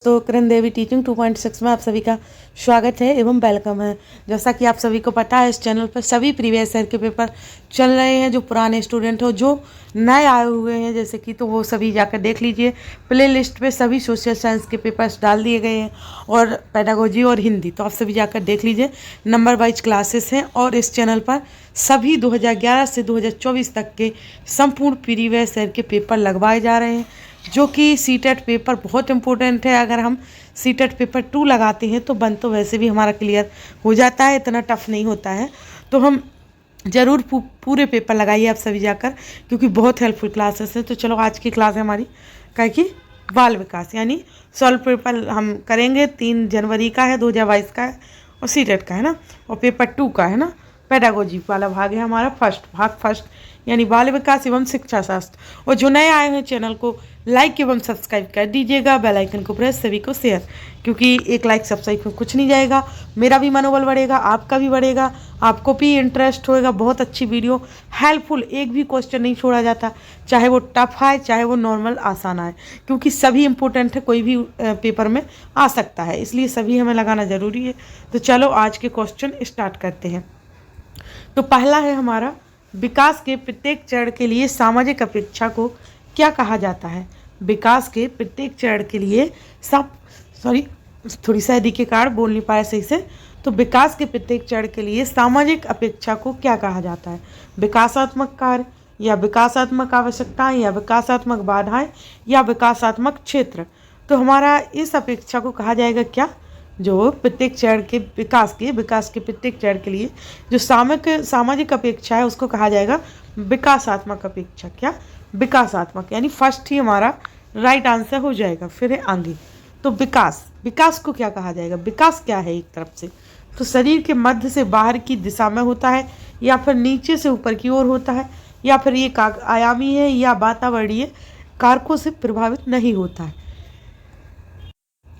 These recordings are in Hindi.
तो किरण देवी टीचिंग 2.6 में आप सभी का स्वागत है एवं वेलकम है। जैसा कि आप सभी को पता है, इस चैनल पर सभी प्रीवियस ईयर के पेपर चल रहे हैं। जो पुराने स्टूडेंट हो, जो नए आए हुए हैं जैसे कि, तो वो सभी जाकर देख लीजिए। प्ले लिस्ट पे सभी सोशल साइंस के पेपर्स डाल दिए गए हैं और पेडागोजी और हिंदी, तो आप सभी जाकर देख लीजिए। नंबर वाइज क्लासेस हैं और इस चैनल पर सभी 2011 से 2024 तक के संपूर्ण प्रीवियस ईयर के पेपर लगवाए जा रहे हैं, जो कि सीटेट पेपर बहुत इंपॉर्टेंट है। अगर हम सीटेट पेपर 2 लगाते हैं तो तो वैसे भी हमारा क्लियर हो जाता है, इतना टफ नहीं होता है। तो हम ज़रूर पूरे पेपर लगाइए आप सभी जाकर, क्योंकि बहुत हेल्पफुल क्लासेस हैं। तो चलो, आज की क्लास है हमारी क्या कि बाल विकास, यानी सॉल्व पेपर हम करेंगे। 3 जनवरी का है, 2022 का है और सीटेट का है ना, और पेपर 2 का है ना, पेडागोजी वाला भाग है हमारा। फर्स्ट यानी बाल विकास एवं शिक्षा शास्त्र। और जो नए आए हैं चैनल को लाइक एवं सब्सक्राइब कर दीजिएगा, बेल आइकन को प्रेस, सभी को शेयर, क्योंकि एक लाइक सब्सक्राइब में कुछ नहीं जाएगा। मेरा भी मनोबल बढ़ेगा, आपका भी बढ़ेगा, आपको भी इंटरेस्ट होएगा। बहुत अच्छी वीडियो, हेल्पफुल, एक भी क्वेश्चन नहीं छोड़ा जाता, चाहे वो टफ आए चाहे वो नॉर्मल आसान आए, क्योंकि सभी इंपॉर्टेंट है, कोई भी पेपर में आ सकता है, इसलिए सभी हमें लगाना ज़रूरी है। तो चलो, आज के क्वेश्चन स्टार्ट करते हैं। तो पहला है हमारा, विकास के प्रत्येक चरण के लिए सामाजिक अपेक्षा को क्या कहा जाता है। विकास के प्रत्येक चरण के लिए थोड़ी सा यदि के कारण बोल नहीं पाया सही से। तो विकास के प्रत्येक चरण के लिए सामाजिक अपेक्षा को क्या कहा जाता है। विकासात्मक कार्य, या विकासात्मक आवश्यकताएं, या विकासात्मक बाधाएं, या विकासात्मक क्षेत्र। तो हमारा इस अपेक्षा को कहा जाएगा क्या, जो प्रत्येक चरण के विकास के प्रत्येक चरण के लिए जो सामाजिक अपेक्षा है, उसको कहा जाएगा विकासात्मक अपेक्षा। क्या, विकासात्मक, यानी फर्स्ट ही हमारा राइट आंसर हो जाएगा। फिर है आगे, तो विकास को क्या कहा जाएगा। विकास क्या है, एक तरफ से तो शरीर के मध्य से बाहर की दिशा में होता है, या फिर नीचे से ऊपर की ओर होता है, या फिर ये आयामी है, या वातावरणीय कारकों से प्रभावित नहीं होता है।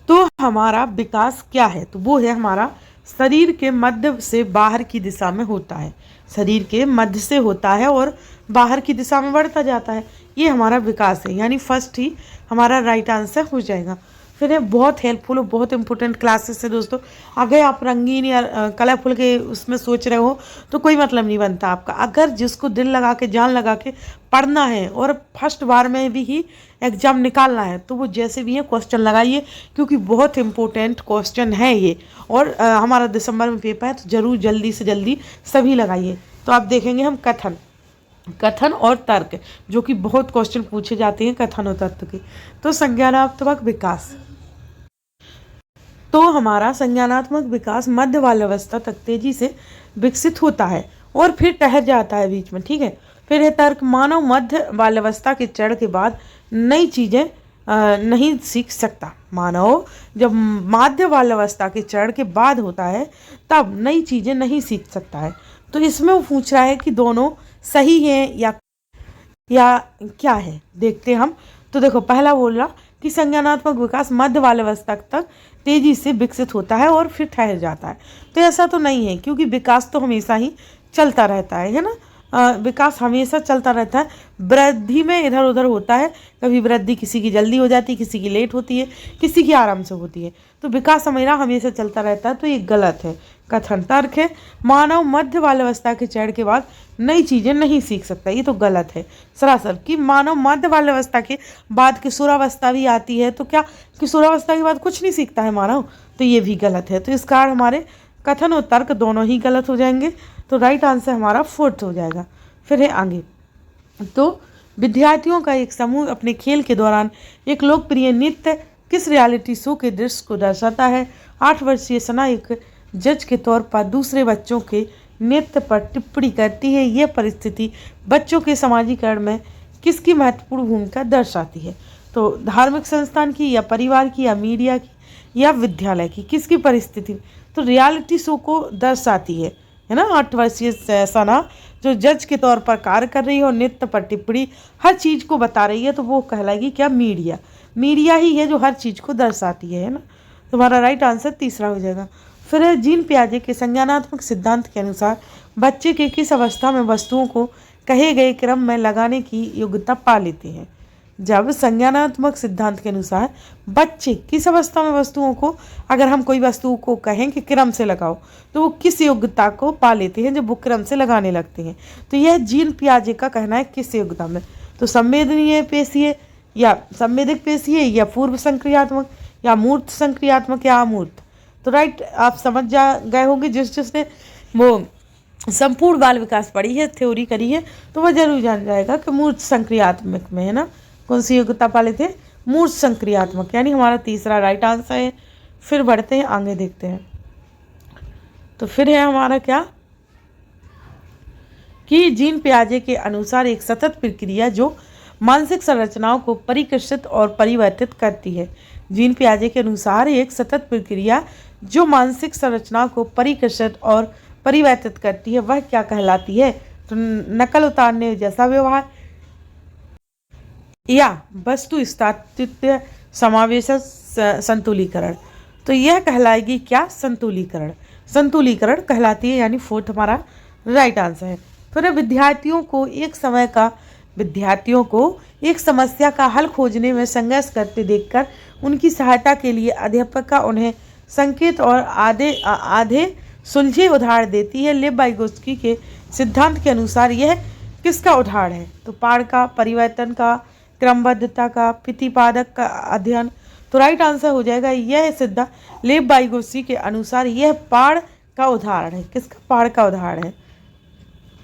तो हमारा विकास क्या है, तो वो है हमारा शरीर के मध्य से बाहर की दिशा में होता है। शरीर के मध्य से होता है और बाहर की दिशा में बढ़ता जाता है, ये हमारा विकास है, यानी फर्स्ट ही हमारा राइट आंसर हो जाएगा। फिर है बहुत हेल्पफुल और बहुत इंपॉर्टेंट क्लासेस है दोस्तों। अगर आप रंगीन या कलरफुल के उसमें सोच रहे हो तो कोई मतलब नहीं बनता आपका। अगर जिसको दिल लगा के, जान लगा के पढ़ना है और फर्स्ट बार में भी ही एग्जाम निकालना है, तो वो जैसे भी है क्वेश्चन लगाइए, क्योंकि बहुत इंपॉर्टेंट क्वेश्चन है ये। और हमारा दिसंबर में पेपर है, तो ज़रूर जल्दी से जल्दी सभी लगाइए। तो आप देखेंगे हम कथन और तर्क, जो कि बहुत क्वेश्चन पूछे जाते हैं कथन और तर्क के। तो संज्ञानात्मक विकास, तो हमारा संज्ञानात्मक विकास मध्य बाल्यावस्था तक तेजी से विकसित होता है और फिर ठहर जाता है बीच में, ठीक है। फिर है तर्क, मानव मध्य बाल्यावस्था के चरण के बाद नई चीज़ें नहीं सीख सकता। मानव जब मध्य बाल्यावस्था के चरण के बाद होता है, तब नई चीज़ें नहीं सीख सकता है। तो इसमें वो पूछ रहा है कि दोनों सही हैं या क्या है, देखते हम। तो देखो, पहला बोल रहा कि संज्ञानात्मक विकास मध्य बाल्यावस्था तक तेजी से विकसित होता है और फिर ठहर जाता है। तो ऐसा तो नहीं है, क्योंकि विकास तो हमेशा ही चलता रहता है ना। विकास हमेशा चलता रहता है। वृद्धि में इधर उधर होता है, कभी वृद्धि किसी की जल्दी हो जाती है, किसी की लेट होती है, किसी की आराम से होती है। तो विकास हमेशा चलता रहता है, तो ये गलत है। कथन तर्क है, मानव मध्य बाल्यावस्था के चरण के बाद नई चीज़ें नहीं सीख सकता, ये तो गलत है सरासर। कि मानव मध्य बाल्यावस्था के बाद किशोरावस्था भी आती है, तो क्या किशोरावस्था के बाद कुछ नहीं सीखता है मानव, तो ये भी गलत है। तो इस कारण हमारे कथन और तर्क दोनों ही गलत हो जाएंगे। तो राइट आंसर हमारा 4th हो जाएगा। फिर है आगे, तो विद्यार्थियों का एक समूह अपने खेल के दौरान एक लोकप्रिय नृत्य किस रियलिटी शो के दृश्य को दर्शाता है। 8 वर्षीय सना एक जज के तौर पर दूसरे बच्चों के नृत्य पर टिप्पणी करती है। यह परिस्थिति बच्चों के समाजीकरण में किसकी महत्वपूर्ण भूमिका दर्शाती है। तो धार्मिक संस्थान की, या परिवार की, या मीडिया की, या विद्यालय की, किसकी परिस्थिति। तो रियलिटी शो को दर्शाती है ना। 8 वर्षीय सना जो जज के तौर पर कार्य कर रही है और नृत्य पर टिप्पणी हर चीज़ को बता रही है, तो वो कहलाएगी क्या, मीडिया ही है जो हर चीज़ को दर्शाती है ना। तुम्हारा राइट आंसर 3रा हो जाएगा। फिर है जीन पियाजे के संज्ञानात्मक सिद्धांत के अनुसार बच्चे के किस अवस्था में वस्तुओं को कहे गए क्रम में लगाने की योग्यता पा लेते हैं। जब संज्ञानात्मक सिद्धांत के अनुसार बच्चे किस अवस्था में वस्तुओं को, अगर हम कोई वस्तु को कहें कि क्रम से लगाओ, तो वो किस योग्यता को पा लेते हैं जब वो क्रम से लगाने लगते हैं। तो यह जीन पियाजे का कहना है किस योग्यता में, तो संवेदनीय पेशीय या संवेदक पेशीय या पूर्व संक्रियात्मक या मूर्त संक्रियात्मक या अमूर्त। तो राइट, आप समझ जा गए होंगे जिसने वो संपूर्ण बाल विकास पढ़ी है, थ्योरी करी है, तो वह जरूर जान जाएगा कि मूर्त संक्रियात्मक में है ना कौन सी योग्यता पा लेते हैं, मूर्त संक्रियात्मक, यानी हमारा तीसरा राइट आंसर है। फिर बढ़ते हैं आगे, देखते हैं। तो फिर है हमारा क्या कि जीन पियाजे के अनुसार एक सतत प्रक्रिया जो मानसिक संरचनाओं को परिष्कृत और परिवर्तित करती है। जीन पियाजे के अनुसार एक सतत प्रक्रिया जो मानसिक संरचनाओं को परिष्कृत और परिवर्तित करती है, वह क्या कहलाती है, तो नकल उतारने जैसा व्यवहार या वस्तु स्थितित्व समावेश संतुलीकरण। तो यह कहलाएगी क्या, संतुलीकरण। संतुलीकरण कहलाती है, यानी फोर्थ हमारा राइट आंसर है। फिर विद्यार्थियों को एक समस्या का हल खोजने में संघर्ष करते देखकर उनकी सहायता के लिए अध्यापिका उन्हें संकेत और आधे सुलझे उदाहरण देती है। लेव वाइगोत्स्की के सिद्धांत के अनुसार यह किसका उदाहरण है, तो पाड़ का, परिवर्तन का, क्रमबद्धता का, प्रतिपादक का अध्ययन। तो राइट आंसर हो जाएगा यह सिद्धांत लेव वाइगोत्स्की के अनुसार यह पाड़ का उदाहरण है। किसका, पाड़ का उदाहरण है।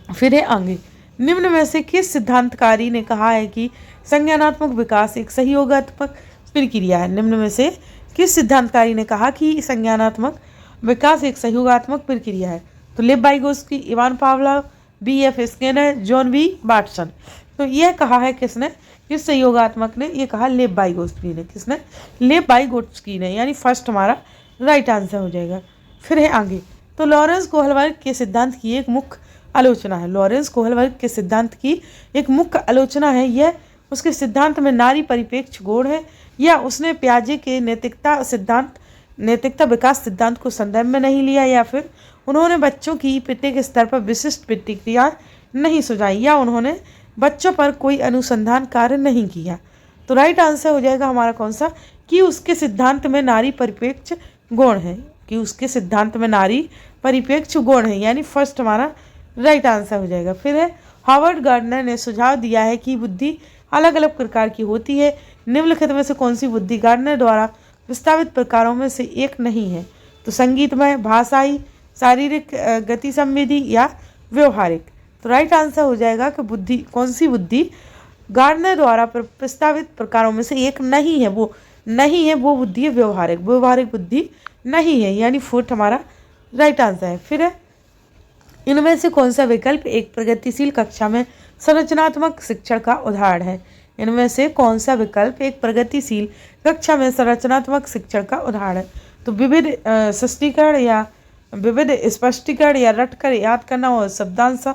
फिर है आगे, निम्न में से किस सिद्धांतकारी ने कहा है कि संज्ञानात्मक विकास एक सहयोगात्मक प्रक्रिया है। निम्न में से किस सिद्धांतकारी ने कहा कि संज्ञानात्मक विकास एक सहयोगात्मक प्रक्रिया है, तो Lev Vygotsky, Ivan Pavlov, B.F. Skinner, John B Watson. तो यह कहा है किसने, किस सहयोगात्मक ने, ये कहा लेव वाइगोत्स्की ने। किसने, लेव वाइगोत्स्की ने, यानी फर्स्ट हमारा राइट आंसर हो जाएगा। फिर है आगे, तो लॉरेंस कोहलबर्ग के सिद्धांत की एक मुख्य आलोचना है। लॉरेंस कोहलबर्ग के सिद्धांत की एक मुख्य आलोचना है, यह उसके सिद्धांत में नारी परिपेक्ष गुण है, या उसने पियाजे के नैतिकता विकास सिद्धांत को संदर्भ में नहीं लिया, या फिर उन्होंने बच्चों की प्रत्येक स्तर पर विशिष्ट प्रतिक्रिया नहीं सुझाई, या उन्होंने बच्चों पर कोई अनुसंधान कार्य नहीं किया। तो राइट आंसर हो जाएगा हमारा कौन सा, कि उसके सिद्धांत में नारी परिपेक्ष गुण है, कि उसके सिद्धांत में नारी परिपेक्ष गुण है, यानी फर्स्ट हमारा राइट आंसर हो जाएगा। फिर है हार्वर्ड गार्डनर ने सुझाव दिया है कि बुद्धि अलग अलग प्रकार की होती है। निम्नलिखित में से कौन सी बुद्धि गार्डनर द्वारा प्रस्तावित प्रकारों में से एक नहीं है, तो संगीतमय, भाषाई, शारीरिक, गति संवेदी या व्यवहारिक। तो राइट आंसर हो जाएगा कि बुद्धि, कौन सी बुद्धि गार्डनर द्वारा प्रस्तावित प्रकारों में से एक नहीं है, वो बुद्धि है व्यवहारिक बुद्धि नहीं है, यानी फोर्थ हमारा राइट आंसर है। फिर है इनमें से कौन सा विकल्प एक प्रगतिशील कक्षा में संरचनात्मक शिक्षण का उदाहरण है। इनमें से कौन सा विकल्प एक प्रगतिशील कक्षा में संरचनात्मक शिक्षण का उदाहरण है, तो विविध स्पष्टीकरण या रटकर याद करना और शब्दांश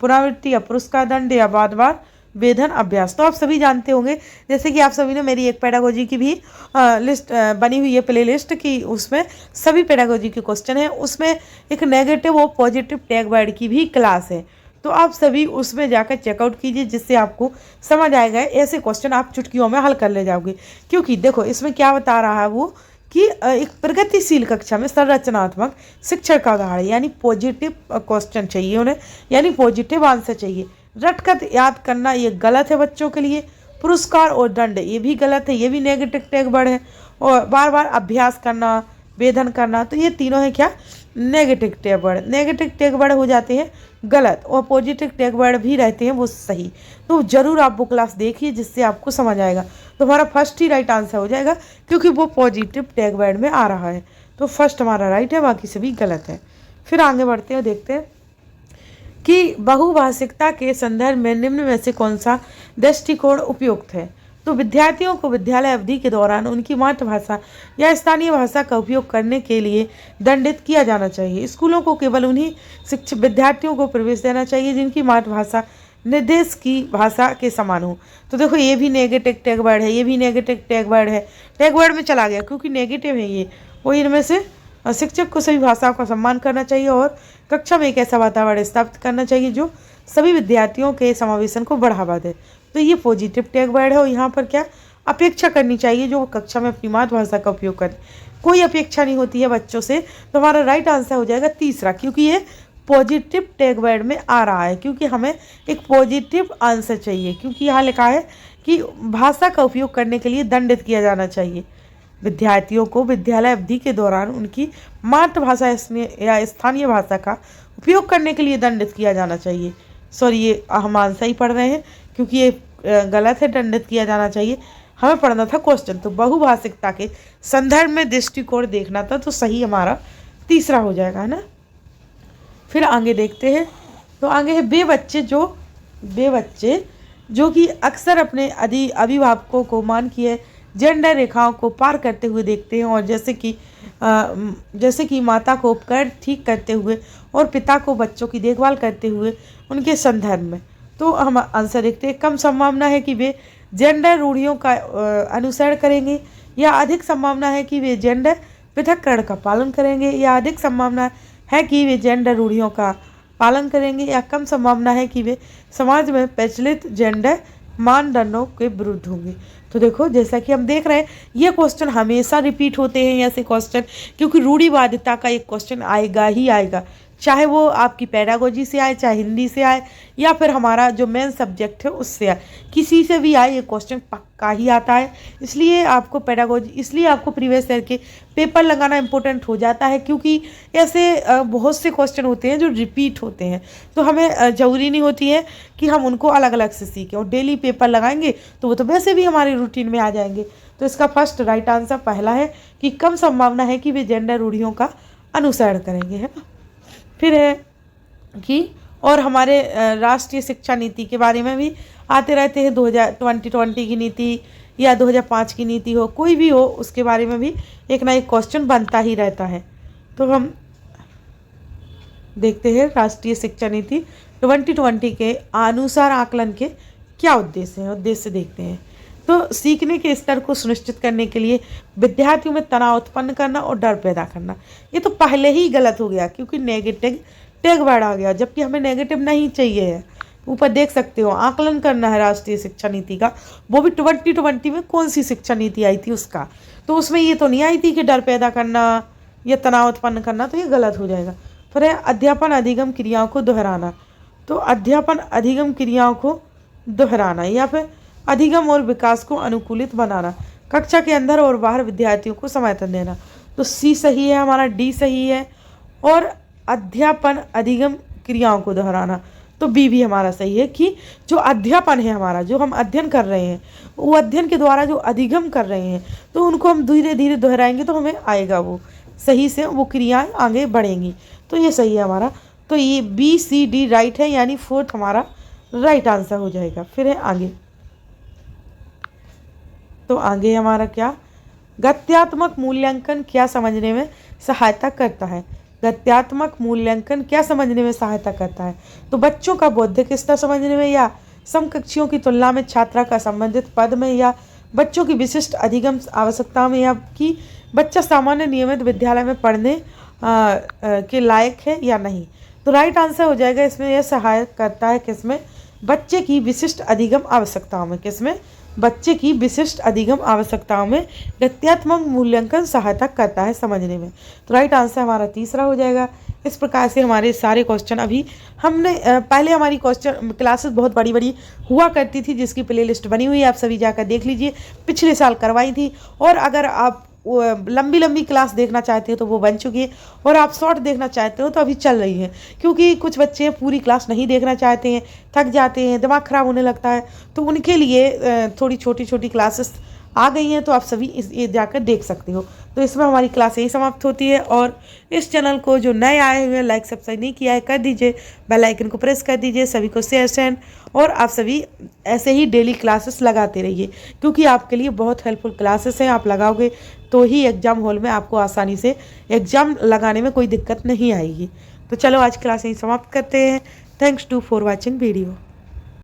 पुनरावृत्ति या पुरस्कार दंड या बार बार वेधन अभ्यास। तो आप सभी जानते होंगे, जैसे कि आप सभी ने मेरी एक पेडागोजी की भी लिस्ट बनी हुई है, प्ले लिस्ट की, उसमें सभी पेडागोजी के क्वेश्चन है, उसमें एक नेगेटिव और पॉजिटिव टैग वर्ड की भी क्लास है। तो आप सभी उसमें जाकर चेकआउट कीजिए, जिससे आपको समझ आएगा। ऐसे क्वेश्चन आप चुटकियों में हल कर ले जाओगे, क्योंकि देखो इसमें क्या बता रहा है वो कि एक प्रगतिशील कक्षा में संरचनात्मक शिक्षण का उदाहरण, यानी पॉजिटिव क्वेश्चन चाहिए उन्हें, यानी पॉजिटिव आंसर चाहिए। रटकर याद करना ये गलत है बच्चों के लिए, पुरस्कार और दंड ये भी गलत है, ये भी नेगेटिव टैग वर्ड है, और बार बार अभ्यास करना, वेधन करना, तो ये तीनों है क्या, negative tag word. Negative tag word हो जाते हैं गलत, और पॉजिटिव टैग वर्ड भी रहते हैं वो सही। तो जरूर आप वो क्लास देखिए, जिससे आपको समझ आएगा। तो हमारा फर्स्ट ही राइट आंसर हो जाएगा, क्योंकि वो पॉजिटिव टैग वर्ड में आ रहा है। तो फर्स्ट हमारा राइट है, बाकी सभी गलत है। फिर आगे बढ़ते हैं, देखते हैं कि बहुभाषिकता के संदर्भ में निम्न में से कौन सा दृष्टिकोण उपयुक्त है। तो विद्यार्थियों को विद्यालय अवधि के दौरान उनकी मातृभाषा या स्थानीय भाषा का उपयोग करने के लिए दंडित किया जाना चाहिए। स्कूलों को केवल उन्हीं शिक्षक विद्यार्थियों को प्रवेश देना चाहिए जिनकी मातृभाषा निर्देश की भाषा के समान हो। तो देखो ये भी नेगेटिव टैग वर्ड है, ये भी नेगेटिव टैग वर्ड है, टैग वर्ड में चला गया क्योंकि नेगेटिव है ये। वो इनमें से शिक्षक को सभी भाषाओं का सम्मान करना चाहिए और कक्षा में एक ऐसा वातावरण स्थापित करना चाहिए जो सभी विद्यार्थियों के समावेशन को बढ़ावा दे। तो ये पॉजिटिव टैग वर्ड है। और यहाँ पर क्या अपेक्षा करनी चाहिए जो कक्षा में अपनी मातृभाषा का उपयोग करें। कोई अपेक्षा नहीं होती है बच्चों से। तो हमारा राइट आंसर हो जाएगा तीसरा, क्योंकि ये पॉजिटिव टैग वर्ड में आ रहा है, क्योंकि हमें एक पॉजिटिव आंसर चाहिए। क्योंकि यहाँ लिखा है कि भाषा का उपयोग करने के लिए दंडित किया जाना चाहिए। विद्यार्थियों को विद्यालय अवधि के दौरान उनकी मातृभाषा या स्थानीय भाषा का उपयोग करने के लिए दंडित किया जाना चाहिए। सॉरी, ये हम आंसर ही पढ़ रहे हैं क्योंकि ये गलत है। दंडित किया जाना चाहिए, हमें पढ़ना था क्वेश्चन। तो बहुभाषिकता के संदर्भ में दृष्टिकोण देखना था, तो सही हमारा तीसरा हो जाएगा, है ना। फिर आगे देखते हैं। तो आगे है वे बच्चे जो कि अक्सर अपने अभिभावकों को मान किए जेंडर रेखाओं को पार करते हुए देखते हैं, और जैसे कि माता को उपकरण ठीक करते हुए और पिता को बच्चों की देखभाल करते हुए उनके संदर्भ में। तो हम आंसर देखते हैं। कम संभावना है कि वे जेंडर रूढ़ियों का अनुसरण करेंगे, या अधिक संभावना है कि वे जेंडर पृथक्करण का पालन करेंगे, या अधिक संभावना है कि वे जेंडर रूढ़ियों का पालन करेंगे, या कम संभावना है कि वे समाज में प्रचलित जेंडर मानदंडों के विरुद्ध होंगे। तो देखो, जैसा कि हम देख रहे हैं, ये क्वेश्चन हमेशा रिपीट होते हैं ऐसे क्वेश्चन, क्योंकि रूढ़िवादिता का एक क्वेश्चन आएगा ही आएगा, चाहे वो आपकी पेडागोजी से आए, चाहे हिंदी से आए, या फिर हमारा जो मेन सब्जेक्ट है उससे आए, किसी से भी आए ये क्वेश्चन पक्का ही आता है। इसलिए आपको प्रीवियस ईयर के पेपर लगाना इंपॉर्टेंट हो जाता है, क्योंकि ऐसे बहुत से क्वेश्चन होते हैं जो रिपीट होते हैं। तो हमें ज़रूरी नहीं होती है कि हम उनको अलग अलग से सीखें, और डेली पेपर लगाएंगे तो वो तो वैसे भी हमारे रूटीन में आ जाएंगे। तो इसका फर्स्ट राइट आंसर पहला है कि कम संभावना है कि वे जेंडर रूढ़ियों का अनुसरण करेंगे, है ना। फिर है कि और हमारे राष्ट्रीय शिक्षा नीति के बारे में भी आते रहते हैं। 2020 की नीति या 2005 की नीति हो, कोई भी हो, उसके बारे में भी एक ना एक क्वेश्चन बनता ही रहता है। तो हम देखते हैं राष्ट्रीय शिक्षा नीति 2020 के अनुसार आकलन के क्या उद्देश्य हैं। उद्देश्य देखते हैं। तो सीखने के स्तर को सुनिश्चित करने के लिए विद्यार्थियों में तनाव उत्पन्न करना और डर पैदा करना। ये तो पहले ही गलत हो गया, क्योंकि नेगेटिव टैग वर्ड आ गया, जबकि हमें नेगेटिव नहीं चाहिए है। ऊपर देख सकते हो, आकलन करना है राष्ट्रीय शिक्षा नीति का, वो भी 2020 में कौन सी शिक्षा नीति आई थी उसका। तो उसमें ये तो नहीं आई थी कि डर पैदा करना या तनाव उत्पन्न करना, तो ये गलत हो जाएगा। फिर है अध्यापन अधिगम क्रियाओं को दोहराना। तो अध्यापन अधिगम क्रियाओं को दोहराना या फिर अधिगम और विकास को अनुकूलित बनाना, कक्षा के अंदर और बाहर विद्यार्थियों को समर्थन देना। तो सी सही है हमारा, डी सही है, और अध्यापन अधिगम क्रियाओं को दोहराना, तो बी भी हमारा सही है कि जो अध्यापन है हमारा, जो हम अध्ययन कर रहे हैं, वो अध्ययन के द्वारा जो अधिगम कर रहे हैं, तो उनको हम धीरे धीरे दोहराएंगे तो हमें आएगा वो सही से, वो क्रियाएं आगे बढ़ेंगी। तो ये सही है हमारा। तो ये बी सी डी राइट है, यानी फोर्थ हमारा राइट आंसर हो जाएगा। फिर है आगे। तो आगे हमारा क्या, गत्यात्मक मूल्यांकन क्या समझने में सहायता करता है। गत्यात्मक मूल्यांकन क्या समझने में सहायता करता है। तो बच्चों का बौद्धिक स्तर समझने में, या समकक्षियों की तुलना में छात्रा का संबंधित पद में, या बच्चों की विशिष्ट अधिगम आवश्यकताओं में, या कि बच्चा सामान्य नियमित विद्यालय में पढ़ने के लायक है या नहीं। तो राइट आंसर हो जाएगा इसमें, यह सहायक करता है किसमें, बच्चे की विशिष्ट अधिगम आवश्यकताओं में। किसमें, बच्चे की विशिष्ट अधिगम आवश्यकताओं में गत्यात्मक मूल्यांकन सहायता करता है समझने में। तो राइट आंसर हमारा तीसरा हो जाएगा। इस प्रकार से हमारे सारे क्वेश्चन अभी हमने पहले हमारी क्वेश्चन क्लासेस बहुत बड़ी बड़ी हुआ करती थी, जिसकी प्लेलिस्ट बनी हुई है, आप सभी जाकर देख लीजिए, पिछले साल करवाई थी। और अगर आप लंबी लंबी क्लास देखना चाहते हो तो वो बन चुकी है, और आप शॉर्ट देखना चाहते हो तो अभी चल रही है, क्योंकि कुछ बच्चे पूरी क्लास नहीं देखना चाहते हैं, थक जाते हैं, दिमाग ख़राब होने लगता है, तो उनके लिए थोड़ी छोटी छोटी क्लासेस आ गई हैं। तो आप सभी ये जाकर देख सकते हो। तो इसमें हमारी क्लास यही समाप्त होती है। और इस चैनल को जो नए आए हुए हैं, लाइक सब्सक्राइब नहीं किया है, कर दीजिए, बेल आइकन को प्रेस कर दीजिए, सभी को शेयर सेंड, और आप सभी ऐसे ही डेली क्लासेस लगाते रहिए, क्योंकि आपके लिए बहुत हेल्पफुल क्लासेस हैं। आप लगाओगे तो ही एग्ज़ाम हॉल में आपको आसानी से एग्ज़ाम लगाने में कोई दिक्कत नहीं आएगी। तो चलो आज क्लास यही समाप्त करते हैं। Thanks to for watching video.